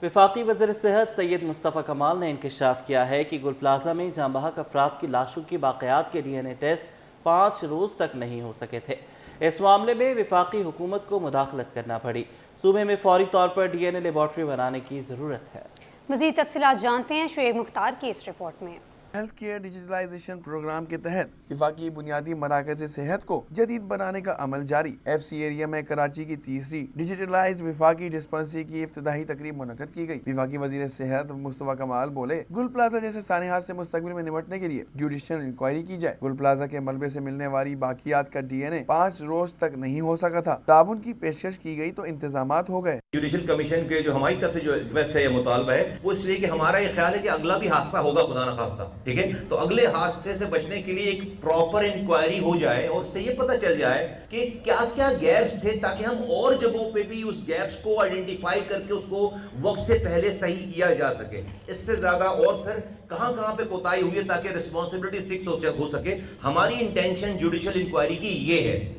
वफाकी वज़ीर सेहत सैयद मुस्तफ़ा कमाल ने इंकशाफ किया है कि गुल प्लाजा में जाँ बहक अफराद की लाशों की बाक़ियात के DNA टेस्ट 5 रोज़ तक नहीं हो सके थे। इस मामले में वफाकी हुकूमत को मुदाखलत करना पड़ी। सूबे में फौरी तौर पर DNA लेबॉर्ट्री बनाने की ज़रूरत है। मज़ीद तफसीलात जानते हैं शुएब मुख्तार की इस रिपोर्ट में। हेल्थ केयर डिजिटलाइजेशन प्रोग्राम के तहत वफाकी बुनियादी मराकज़ सेहत को जदीद बनाने का अमल जारी। FC एरिया में कराची की तीसरी डिजिटलाइज्ड वफाकी डिस्पेंसरी की इफ्तिताही तकरीब मुनक़द की गई। वफाकी वज़ीर सेहत मुस्तफ़ा कमाल बोले, गुल प्लाजा जैसे सानिहात से मुस्तक़बिल में निपटने के लिए जुडिशल इंक्वायरी की जाए। गुल प्लाजा के मलबे से मिलने वाली बाकियात का DNA 5 रोज तक नहीं हो सका था। ताउन की पेशकश की गई तो इंतजामात हो गए। जुडिशल कमीशन के जो हमारी तरफ से जो रिक्वेस्ट है या मुतालबा है वो इसलिए कि हमारा ये ख्याल है कि अगला भी हादसा होगा खुदा न खास्ता, ठीक है, तो अगले हादसे से बचने के लिए एक प्रॉपर इंक्वायरी हो जाए और उससे ये पता चल जाए कि क्या क्या गैप्स थे, ताकि हम और जगहों पे भी उस गैप्स को आइडेंटिफाई करके उसको वक्त से पहले सही किया जा सके। इससे ज्यादा और फिर कहां कहां पे कोताही हुई है ताकि रिस्पॉन्सिबिलिटी फिक्स हो सके। हमारी इंटेंशन जुडिशल इंक्वायरी की ये है।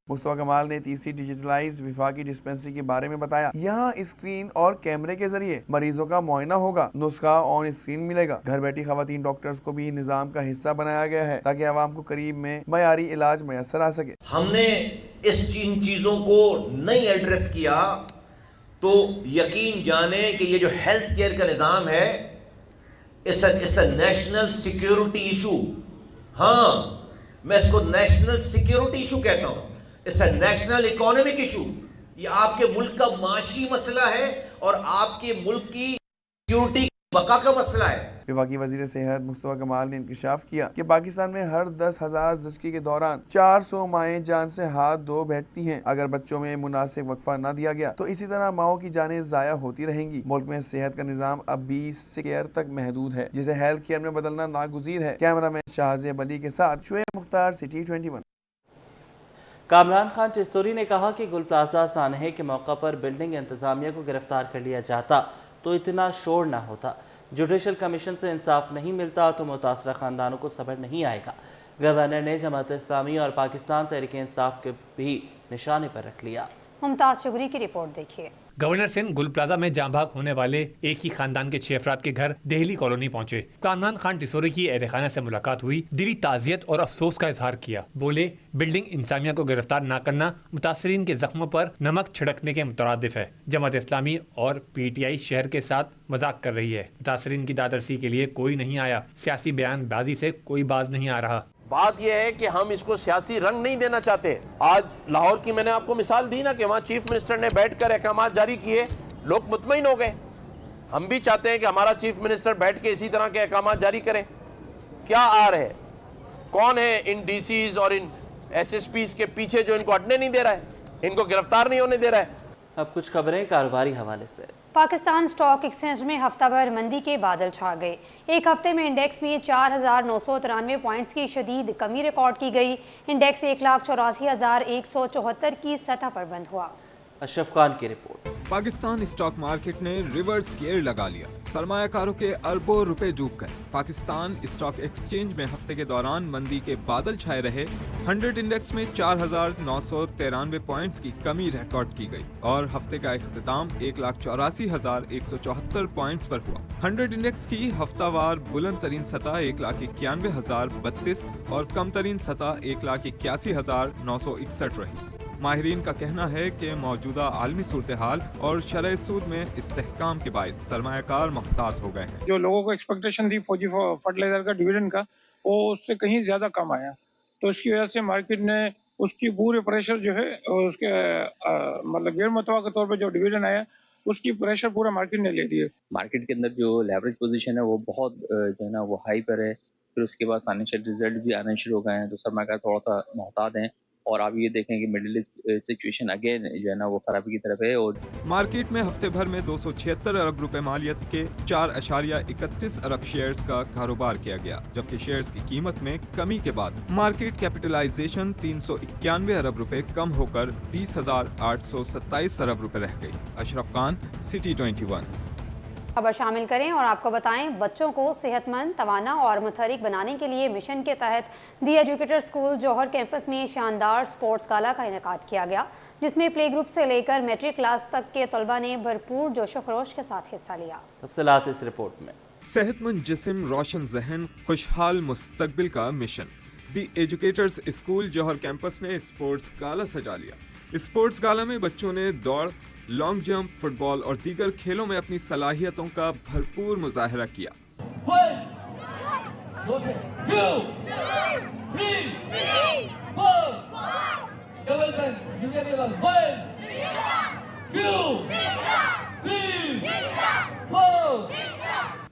मुस्तफ़ा कमाल ने तीसरी डिजिटलाइज्ड वफाकी डिस्पेंसरी के बारे में बताया। यहाँ स्क्रीन और कैमरे के जरिए मरीजों का मुआयना होगा, नुस्खा ऑन स्क्रीन मिलेगा। घर बैठी खवातीन डॉक्टर्स को भी निज़ाम का हिस्सा बनाया गया है ताकि आवाम को करीब में मयारी इलाज मैसर आ सके। हमने इन चीजों को नहीं एड्रेस किया तो यकीन जाने कि ये जो हेल्थ केयर का निज़ाम है it's a national security issue. हाँ, मैं इसको नेशनल सिक्योरिटी इशू कहता हूँ। It's a national economic issue. ये आपके मुल्क का माशी मसला है और आपके मुल्क की सिक्योरिटी बका का मसला है। वफाकी वज़ीर सेहत मुस्तफ़ा कमाल ने इंकशाफ किया कि पाकिस्तान में हर 10,000 ज़चकी के दौरान 400 माएँ जान से हाथ धो बैठती हैं। अगर बच्चों में मुनासिब वक्फा न दिया गया तो इसी तरह माओं की जानें ज़ाया होती रहेंगी। मुल्क में सेहत का निज़ाम अब 20 केयर तक महदूद है, जिसे हेल्थ केयर में बदलना नागुज़ीर है। कैमरा मैन शाहज़ेब अली के साथ शुएब मुख्तार, सिटी 21। कामरान खान चिस्तूरी ने कहा कि गुल प्लाजा सानहे के मौका पर बिल्डिंग इंतजामिया को गिरफ्तार कर लिया जाता तो इतना शोर ना होता। जुडिशल कमीशन से इंसाफ नहीं मिलता तो मुतासरा खानदानों को सब्र नहीं आएगा। गवर्नर ने जमात इस्लामी और पाकिस्तान तहरीक इंसाफ के भी निशाने पर रख लिया। मुमताज शुगरी की रिपोर्ट देखिए। गवर्नर सिंह गुल प्लाजा में जाँ बहक होने वाले एक ही खानदान के 6 अफराद के घर देहली कॉलोनी पहुंचे। कामरान खान टिसोरी की अहल खाना से मुलाकात हुई, दिली ताज़ियत और अफसोस का इजहार किया। बोले, बिल्डिंग इंसामिया को गिरफ्तार न करना मुतासरीन के जख्मों पर नमक छिड़कने के मुतरादिफ है। जमात इस्लामी और PTI शहर के साथ मजाक कर रही है। मुतासरीन की दादरसी के लिए कोई नहीं आया। सियासी बयानबाजी से कोई बाज नहीं आ रहा। बात यह है कि हम इसको सियासी रंग नहीं देना चाहते। आज लाहौर की मैंने आपको मिसाल दी ना कि वहाँ चीफ मिनिस्टर ने बैठकर अहकामात जारी किए, लोग मुतमईन हो गए। हम भी चाहते हैं कि हमारा चीफ मिनिस्टर बैठ के इसी तरह के अहकामात जारी करे। क्या आ रहे, कौन है इन DCs और इन SSPs के पीछे जो इनको हटने नहीं दे रहा है, इनको गिरफ्तार नहीं होने दे रहा है। अब कुछ खबरें कारोबारी हवाले से। पाकिस्तान स्टॉक एक्सचेंज में हफ्ता भर मंदी के बादल छा गए। एक हफ्ते में इंडेक्स में 4,993 पॉइंट्स की शदीद कमी रिकॉर्ड की गई। इंडेक्स 1,84,174 की सतह पर बंद हुआ। अशरफ खान की रिपोर्ट। पाकिस्तान स्टॉक मार्केट ने रिवर्स गियर लगा लिया। सरमायाकारों के अरबों रुपए डूब गए। पाकिस्तान स्टॉक एक्सचेंज में हफ्ते के दौरान मंदी के बादल छाए रहे। 100 इंडेक्स में 4,993 पॉइंट्स की कमी रिकॉर्ड की गई और हफ्ते का इख्तिताम 1,84,174 पॉइंट्स पर हुआ। 100 इंडेक्स की हफ्तावार बुलंद तरीन सतह 1,91,032 और कम तरीन सतह 1,81,961 रही। माहिरीन का कहना है कि मौजूदा आलमी सूरत हाल और शरह सूद में इस्तेहकाम के बायस सरमायाकार महतात हो गए हैं। जो लोगों को एक्सपेक्टेशन थी फौजी फर्टिलाइजर का डिविडेंड का, वो उससे कहीं ज्यादा कम आया, तो इसकी वजह से मार्केट ने उसकी पूरे प्रेशर जो है उसके मतलब गैर मुतवक्किल तौर पर जो डिविडेंड आया उसकी प्रेशर पूरा मार्केट ने ले लिया। मार्केट के अंदर जो लेवरेज पोजीशन है वो बहुत जो है ना वो हाई पर है। फिर उसके बाद फाइनेंशियल रिजल्ट भी आने शुरू हो गए हैं, तो सरमायाकार थोड़ा सा मोहतात हैं। और आप ये देखें कि मिडिल ईस्ट सिचुएशन अगेन जो है ना वो खराबी की तरफ है। और मार्केट में हफ्ते भर में 276 अरब रुपए मालियत के 4.31 अरब शेयर्स का कारोबार किया गया, जबकि शेयर्स की कीमत में कमी के बाद मार्केट कैपिटलाइजेशन 391 अरब रुपए कम होकर 20,827 अरब रुपए रह गई। अशरफ खान, सिटी 21। खबर शामिल करें और आपको बताएं, बच्चों को सेहतमंद, तवाना और मुतहरिक बनाने के लिए मिशन के तहत दी एजुकेटर स्कूल जौहर कैंपस में शानदार स्पोर्ट्स गाला का इनेकाद किया गया। जिसमें प्ले ग्रुप से लेकर मैट्रिक क्लास तक के तलबा ने भरपूर जोशो खरोश के साथ हिस्सा लिया। तफसीलात इस रिपोर्ट में। सेहतमंद जिस्म, रोशन जहन, खुशहाल मुस्तकबिल का मिशन। दी एजुकेटर्स स्कूल जौहर कैंपस ने स्पोर्ट्स गाला सजा लिया। स्पोर्ट्स गाला में बच्चों ने दौड़, लॉन्ग जंप, फुटबॉल और दीगर खेलों में अपनी सलाहियतों का भरपूर मुजाहरा किया।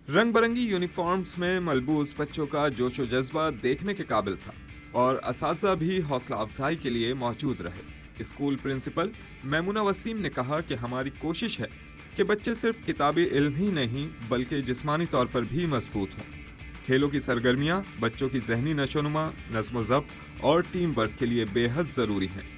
रंग बिरंगी यूनिफॉर्म्स में मलबूस बच्चों का जोशो जज्बा देखने के काबिल था और असातिज़ा भी हौसला अफजाई के लिए मौजूद रहे। स्कूल प्रिंसिपल मैमुना वसीम ने कहा कि हमारी कोशिश है कि बच्चे सिर्फ किताबी इल्म ही नहीं बल्कि जिस्मानी तौर पर भी मजबूत हों। खेलों की सरगर्मियां बच्चों की जहनी नशोनुमा, नज़्म ज़ब्त और टीम वर्क के लिए बेहद ज़रूरी हैं।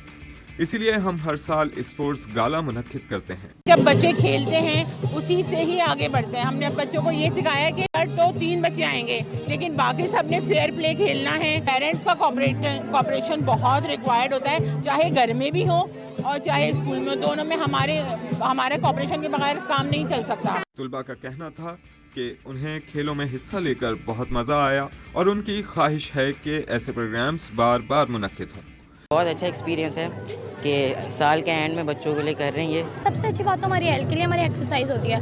इसीलिए हम हर साल स्पोर्ट्स गाला मुनक्किद करते हैं। जब बच्चे खेलते हैं उसी से ही आगे बढ़ते हैं। हमने बच्चों को ये सिखाया कि हर तो 3 बच्चे आएंगे, लेकिन बाकी सबने फेयर प्ले खेलना है। पेरेंट्स का कॉपरेशन बहुत रिक्वायर्ड होता है, चाहे घर में भी हो और चाहे स्कूल में, दोनों में हमारे कॉपरेशन के बगैर काम नहीं चल सकता। तुलबा का कहना था कि उन्हें खेलों में हिस्सा लेकर बहुत मज़ा आया और उनकी ख्वाहिश है कि ऐसे प्रोग्राम्स बार बार मुनक्किद हों। बहुत अच्छा एक्सपीरियंस है कि साल के एंड में बच्चों के लिए कर रहे हैं। ये सबसे अच्छी बात तो हमारी हेल्थ के लिए हमारी एक्सरसाइज होती है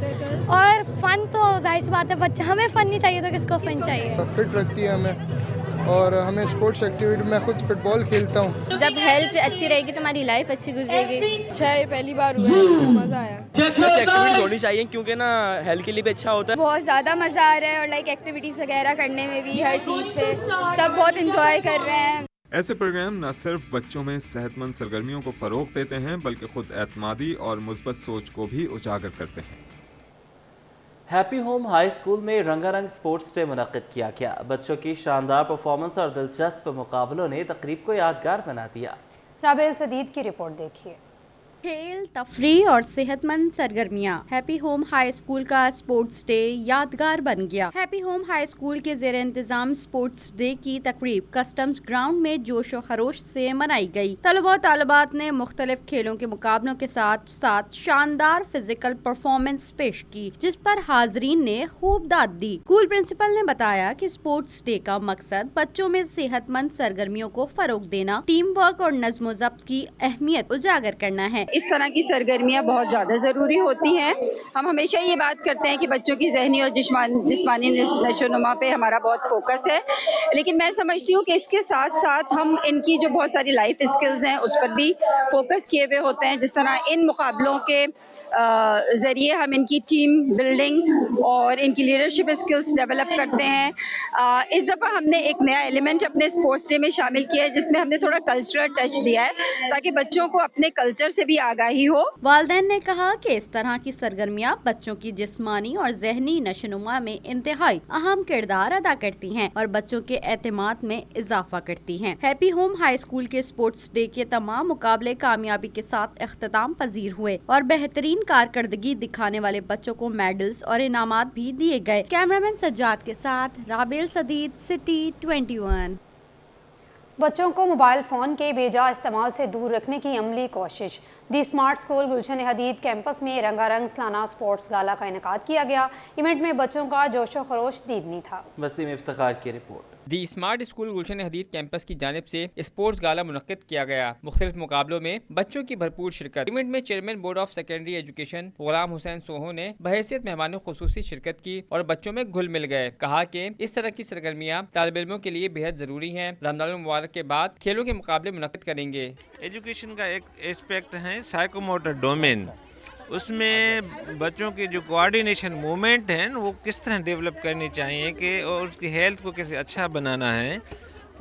और फन तो जाहिर सी बात है, बच्चे हमें फन नहीं चाहिए तो किसको फन चाहिए। फिट रखती है हमें और हमें स्पोर्ट्स एक्टिविटी में खुद फुटबॉल खेलता हूँ। जब हेल्थ अच्छी रहेगी तो हमारी लाइफ अच्छी गुजरेगी। अच्छा है, पहली बार हुआ है, मज़ा आया। एक्टिविटीज होनी चाहिए क्योंकि ना हेल्थ के लिए भी अच्छा होता है। बहुत ज़्यादा मज़ा आ रहा है और लाइक एक्टिविटीज़ वगैरह करने में भी, हर चीज़ पे सब बहुत इंजॉय कर रहे हैं। ऐसे प्रोग्राम न सिर्फ बच्चों में सेहतमंद सरगर्मियों को फ़रोग़ देते हैं बल्कि खुद एतमादी और मुस्बत सोच को भी उजागर करते हैं। हैप्पी होम हाई स्कूल में रंगारंग स्पोर्ट्स डे मुनक्किद किया गया। बच्चों की शानदार परफॉर्मेंस और दिलचस्प मुकाबलों ने तकरीब को यादगार बना दिया। राबेल सदीद की रिपोर्ट देखिए। खेल, तफरीह और सेहतमंद सरगर्मियाँ। हैप्पी होम हाई स्कूल का स्पोर्ट्स डे यादगार बन गया। हैप्पी होम हाई स्कूल के ज़ेर इंतज़ाम स्पोर्ट्स डे की तकरीब कस्टम्स ग्राउंड में जोशो खरोश से मनाई गई। तलबा और तालिबात ने मुख्तलिफ खेलों के मुकाबलों के साथ साथ शानदार फिजिकल परफॉर्मेंस पेश की, जिस पर हाजरीन ने खूब दाद दी। स्कूल प्रिंसिपल ने बताया कि स्पोर्ट्स डे का मकसद बच्चों में सेहतमंद सरगर्मियों को फरोग देना, टीम वर्क और नज़्म ज़ब्त की अहमियत उजागर करना है। इस तरह की सरगर्मियाँ बहुत ज़्यादा ज़रूरी होती हैं। हम हमेशा ये बात करते हैं कि बच्चों की जहनी और जिस्मानी नशोनुमा पे हमारा बहुत फोकस है, लेकिन मैं समझती हूँ कि इसके साथ साथ हम इनकी जो बहुत सारी लाइफ स्किल्स हैं उस पर भी फोकस किए हुए होते हैं। जिस तरह इन मुकाबलों के ज़रिए हम इनकी टीम बिल्डिंग और इनकी लीडरशिप स्किल्स डेवलप करते हैं। इस दफ़ा हमने एक नया एलिमेंट अपने स्पोर्ट्स डे में शामिल किया है, जिसमें हमने थोड़ा कल्चरल टच दिया है ताकि बच्चों को अपने कल्चर से भी आगाही हो। वालिदैन ने कहा कि इस तरह की सरगर्मियाँ बच्चों की जिस्मानी और जहनी नशोनुमा में इंतहाई अहम किरदार अदा करती हैं और बच्चों के एतमाद में इजाफा करती हैं। हैप्पी होम हाई स्कूल के स्पोर्ट्स डे के तमाम मुकाबले कामयाबी के साथ इख्तिताम पजीर हुए और बेहतरीन कारकर्दगी दिखाने वाले बच्चों को मेडल्स और इनामात भी दिए गए। कैमरामैन सज्जाद के साथ राबेल सदीद, सिटी 21। बच्चों को मोबाइल फ़ोन के बेजा इस्तेमाल से दूर रखने की अमली कोशिश। दी स्मार्ट स्कूल गुलशन हदीद कैंपस में रंगारंग सालाना स्पोर्ट्स गाला का इनेकाद किया गया। इवेंट में बच्चों का जोशो खरोश दीदनी था। वसीम इफ्तिखार की रिपोर्ट। दी स्मार्ट स्कूल गुलशन हदीद कैंपस की जानिब से स्पोर्ट्स गाला मुनक्किद किया गया। मुख्तलिफ मुकाबलों में बच्चों की भरपूर शिरकत। इवेंट में chairman board of secondary education Ghulam Hussain Soho ने बहैसियत मेहमान खुसूसी शिरकत की और बच्चों में घुल मिल गए। कहा कि इस तरह की सरगर्मियाँ तालिब इल्मों के लिए बेहद ज़रूरी हैं। रमज़ान मुबारक के बाद खेलों के मुकाबले मुनक्किद करेंगे। एजुकेशन का एक एस्पेक्ट है साइकोमोटर डोमेन, उसमें बच्चों की जो कोऑर्डिनेशन मूवमेंट है वो किस तरह डेवलप करनी चाहिए कि और उसकी हेल्थ को कैसे अच्छा बनाना है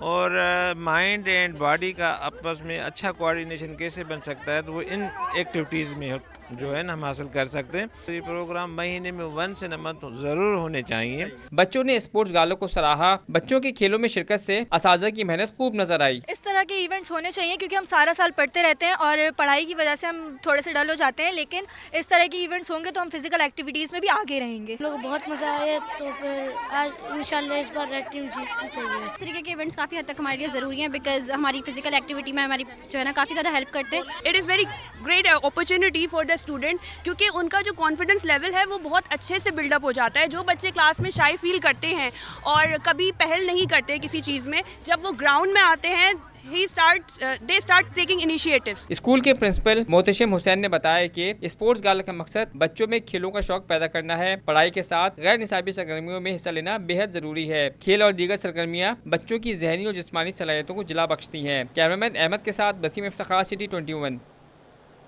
और माइंड एंड बॉडी का आपस में अच्छा कोऑर्डिनेशन कैसे बन सकता है, तो वो इन एक्टिविटीज़ में जो है ना हम हासिल कर सकते हैं। तो ये प्रोग्राम महीने में 1 से मंथ ज़रूर होने चाहिए। बच्चों ने स्पोर्ट्स गालों को सराहा। बच्चों के खेलों में शिरकत से असातिज़ा की मेहनत खूब नजर आई। इस तरह के इवेंट्स होने चाहिए क्योंकि हम सारा साल पढ़ते रहते हैं और पढ़ाई की वजह से हम थोड़े से डल हो जाते हैं, लेकिन इस तरह के इवेंट्स होंगे तो हम फिजिकल एक्टिविटीज़ में भी आगे रहेंगे। लोग बहुत मज़ा आया, तो फिर आज इंशाल्लाह इस बार रेड टीम जीतनी चाहिए। इस तरीके के इवेंट्स काफ़ी हद तक हमारे लिए ज़रूरी हैं बिकॉज हमारी फिजिकल एक्टिविटी में हमारी जो है ना काफ़ी ज़्यादा हेल्प करते हैं। It is very great opportunity for the student क्योंकि उनका जो कॉन्फिडेंस लेवल है वो बहुत अच्छे से बिल्डअप हो जाता है। जो बच्चे क्लास में शाय फील करते हैं और कभी पहल नहीं करते किसी चीज़ में, जब वो ग्राउंड में आते हैं they start taking initiatives। School के प्रिंसिपल मोहतशिम हुसैन ने बताया कि स्पोर्ट्स गाला का मकसद बच्चों में खेलों का शौक पैदा करना है। पढ़ाई के साथ गैर निसाबी सरगर्मियों में हिस्सा लेना बेहद जरूरी है। खेल और दीगर सरगर्मियाँ बच्चों की जहनी और जिस्मानी सलाहियतों को जिला बख्शती हैं। कैमरामैन अहमद के साथ बसीम इफ्तिखार, सिटी 21।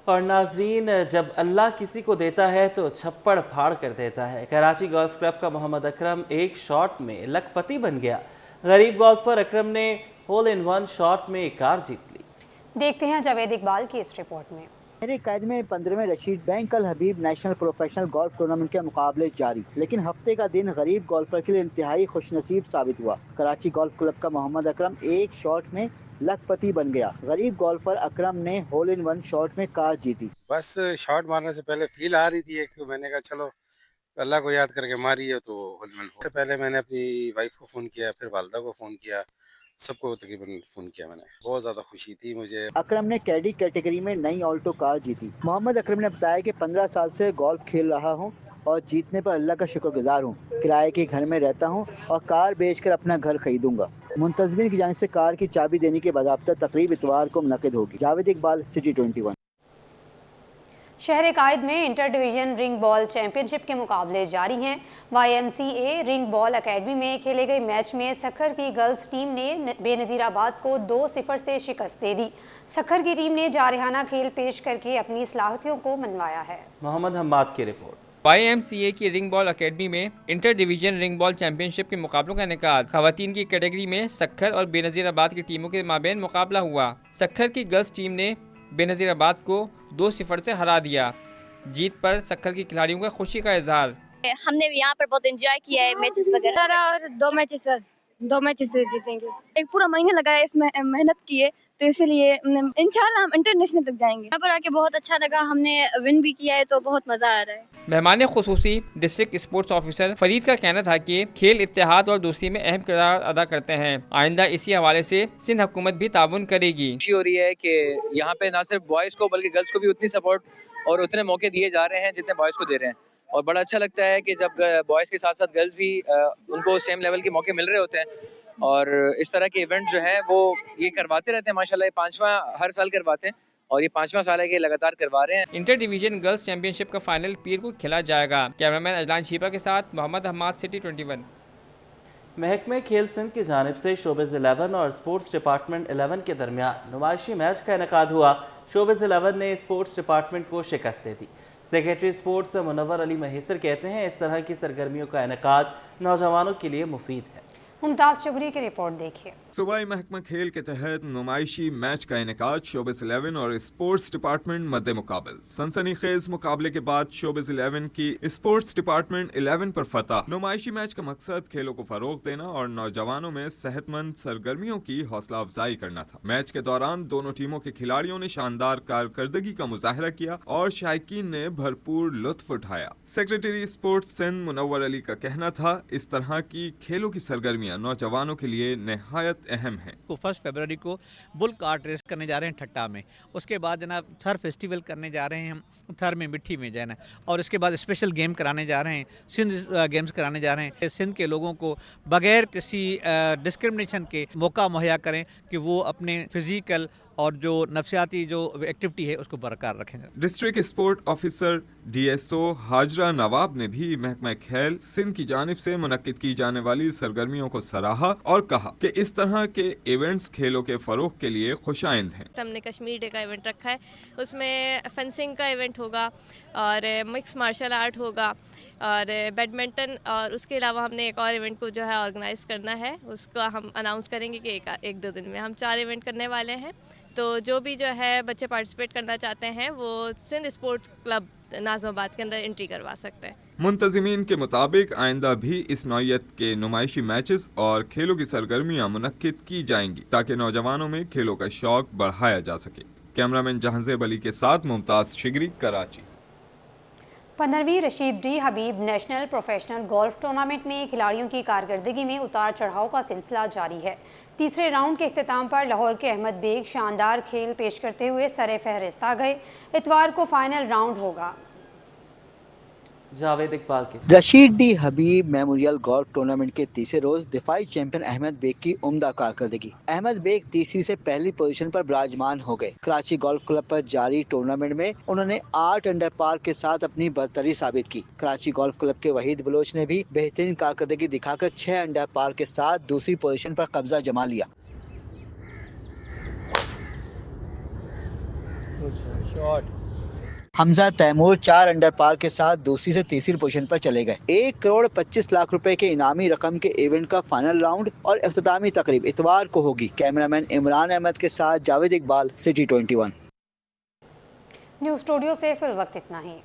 और नाजरीन, जब अल्लाह किसी को देता है तो छप्पड़ फाड़ कर देता है। कराची गोल्फ क्लब का मोहम्मद अकरम एक शॉट में लखपति बन गया। गरीब गोल्फर अकरम ने होल इन वन शॉट में कार जीत ली। देखते हैं जावेद इकबाल की इस रिपोर्ट में। मेरे कैद में 15वें रशीद बैंक अल हबीब नेशनल प्रोफेशनल गोल्फ टूर्नामेंट के मुकाबले जारी, लेकिन हफ्ते का दिन गरीब गोल्फर के लिए इंतहाई खुशनसीब साबित हुआ। कराची गोल्फ क्लब का मोहम्मद अकरम एक शॉट में लखपति बन गया। गरीब गोल्फर अकरम ने होल इन वन शॉट में कार जीती। बस शॉट मारने से पहले फील आ रही थी कि मैंने कहा चलो अल्लाह को याद करके मारी है तो होल इन वन। उससे पहले मैंने अपनी वाइफ को फ़ोन किया, फिर वालदा को फ़ोन किया, सबको तकरीबन फोन किया मैंने। बहुत ज्यादा खुशी थी मुझे। अकरम ने कैडी कैटेगरी में नई ऑल्टो कार जीती। मोहम्मद अकरम ने बताया कि 15 साल से गोल्फ खेल रहा हूं और जीतने पर अल्लाह का शुक्रगुजार हूं। किराए के घर में रहता हूं और कार बेचकर अपना घर खरीदूंगा। मुंतज़मीन की जानिब से कार की चाबी देने की बाज़ाब्ता तकरीब इतवार को मुनक़िद होगी। जावेद इकबाल, सिटी 21। शहर कायद में inter division ring ball championship के मुकाबले जारी हैं। YMCA रिंग बॉल एकेडमी में खेले गए मैच में सखर की गर्ल्स टीम ने बेनज़ीराबाद को 2-0 से शिकस्त दे दी। सखर की टीम ने जारहाना खेल पेश करके अपनी सलाहियतों को मनवाया है। मोहम्मद हम्माद की रिपोर्ट। YMCA की रिंग बॉल एकेडमी में inter division ring ball championship के मुकाबलों का इनेकाद खवातीन की कैटेगरी में सखर और बेनज़ीराबाद की टीमों के माबेन मुकाबला हुआ। सखर की गर्ल्स टीम ने बेनज़ीराबाद को 2-0 से हरा दिया। जीत पर सखर की खिलाड़ियों का खुशी का इजहार। हमने यहाँ पर बहुत एंजॉय किया है मैचेस वगैरह और 2 मैचेस से जीतेंगे। एक पूरा महीना लगाया इसमें मेहनत की है तो इसलिए इंशाल्लाह हम इंटरनेशनल तक जाएंगे। यहाँ पर आके बहुत अच्छा लगा, हमने विन भी किया है तो बहुत मजा आ रहा है। मेहमान खुसूसी डिस्ट्रिक्ट स्पोर्ट्स ऑफिसर फरीद का कहना था कि खेल इत्तेहाद और दोस्ती में अहम किरदार अदा करते हैं। आइंदा इसी हवाले से सिंध हुकूमत भी ताउन करेगी। खुशी हो रही है कि यहाँ पे ना सिर्फ बॉयज़ को बल्कि गर्ल्स को भी उतनी सपोर्ट और उतने मौके दिए जा रहे हैं जितने बॉयज़ को दे रहे हैं। और बड़ा अच्छा लगता है कि जब बॉयज़ के साथ साथ गर्ल्स भी उनको सेम लेवल के मौके मिल रहे होते हैं। और इस तरह के इवेंट्स जो हैं वो ये करवाते रहते हैं। माशाल्लाह 5वां हर साल करवाते हैं और ये 5वां साल है कि लगातार करवा रहे हैं। इंटर डिवीजन गर्ल्स चैंपियनशिप का फाइनल पीर को खेला जाएगा। कैमरामैन अजलान शीपा के साथ मोहम्मद हम्माद, सिटी 21। महकमे खेल सिंध की जानिब से शोबिज़ 11 और स्पोर्ट्स डिपार्टमेंट 11 के दरमियान नुमाइशी मैच का इनेकाद हुआ। शोबिज़ 11 ने स्पोर्ट्स डिपार्टमेंट को शिकस्त दे दी। सेक्रेटरी स्पोर्ट्स मुनव्वर अली महेसर कहते हैं इस तरह की सरगर्मियों का इनेकाद नौजवानों के लिए मुफीद है। मुमताज़ चुगरी की रिपोर्ट देखिए। सूबाई महकमा खेल के तहत नुमाइशी मैच का इनेकाद शोबिज़ 11 और स्पोर्ट्स डिपार्टमेंट मद्दे मुकाबल। सनसनीखेज मुकाबले के बाद शोबिज़ 11 की स्पोर्ट्स डिपार्टमेंट 11 पर फतह। नुमाइशी मैच का मकसद खेलों को फरोग देना और नौजवानों में सेहतमंद सरगर्मियों की हौसला अफजाई करना था। मैच के दौरान दोनों टीमों के खिलाड़ियों ने शानदार कारकर्दगी का मुजाहरा किया और शायकीन ने भरपूर लुत्फ उठाया। सेक्रेटरी स्पोर्ट्स सिंध मुनव्वर अली का कहना था इस तरह की खेलों की सरगर्मी नौजवानों के लिए निहायत अहम है। 1 फरवरी को बुल कार्ट रेस करने जा रहे हैं ठट्टा में, उसके बाद जनाब थर फेस्टिवल करने जा रहे हैं हम थर में मिट्टी में जाना, और इसके बाद स्पेशल गेम कराने जा रहे हैं, सिंध गेम्स कराने जा रहे हैं। सिंध के लोगों को बगैर किसी डिस्क्रिमिनेशन के मौका मुहैया करें कि वो अपने फिजिकल और जो नफसियाती जो एक्टिविटी है उसको बरकरार रखें। District sport officer DSO Hajra Nawab ने भी महकमा खेल सिंध की जानिब से मुनक्किद की जाने वाली सरगर्मियों को सराहा और कहा कि इस तरह के इवेंट्स खेलों के फरोग के लिए खुशाइंद हैं। हमने कश्मीर डे का इवेंट रखा है, उसमें फेंसिंग का इवेंट होगा और मिक्स मार्शल आर्ट होगा और बैडमिंटन, और उसके अलावा हमने एक और इवेंट को जो है ऑर्गेनाइज़ करना है, उसको हम अनाउंस करेंगे कि एक 2 दिन में हम 4 इवेंट करने वाले हैं। तो जो भी जो है बच्चे पार्टिसिपेट करना चाहते हैं वो सिंध स्पोर्ट्स क्लब नाज़िमाबाद के अंदर एंट्री करवा सकते हैं। मुंतज़िमीन के मुताबिक आइंदा भी इस नौइयत के नुमाइशी मैचेस और खेलों की सरगर्मियां मुनक्किद की जाएंगी ताकि नौजवानों में खेलों का शौक बढ़ाया जा सके। कैमरामैन जहांजेब अली के साथ मुमताज़ शिगरी, कराची। 15वीं रशीद डी हबीब नेशनल प्रोफेशनल गोल्फ टूर्नामेंट में खिलाड़ियों की कारकर्दगी में उतार चढ़ाव का सिलसिला जारी है। तीसरे राउंड के इख्तिताम पर लाहौर के अहमद बेग शानदार खेल पेश करते हुए सरे फहरिस्त आ गए। इतवार को फाइनल राउंड होगा। जावेद इकबाल के रशीद डी हबीब मेमोरियल गोल्फ टूर्नामेंट के तीसरे रोज दिफाई चैंपियन अहमद बेग की उम्दा कारकर्दगी। अहमद बेग तीसरी से पहली पोजीशन पर विराजमान हो गए। कराची गोल्फ क्लब पर जारी टूर्नामेंट में उन्होंने 8 अंडर पार के साथ अपनी बरतरी साबित की। कराची गोल्फ क्लब के वहीद बलोच ने भी बेहतरीन कारकर्दगी दिखाकर 6 अंडर पार के साथ दूसरी पोजीशन पर कब्जा जमा लिया। हमजा तैमूर 4 अंडर पार के साथ दूसरी से तीसरी पोजीशन पर चले गए। 1 करोड़ 25 लाख रुपए के इनामी रकम के इवेंट का फाइनल राउंड और इख्तितामी तकरीब इतवार को होगी। कैमरामैन इमरान अहमद के साथ Javed Iqbal, city 21। News studio से फिल वक्त इतना ही।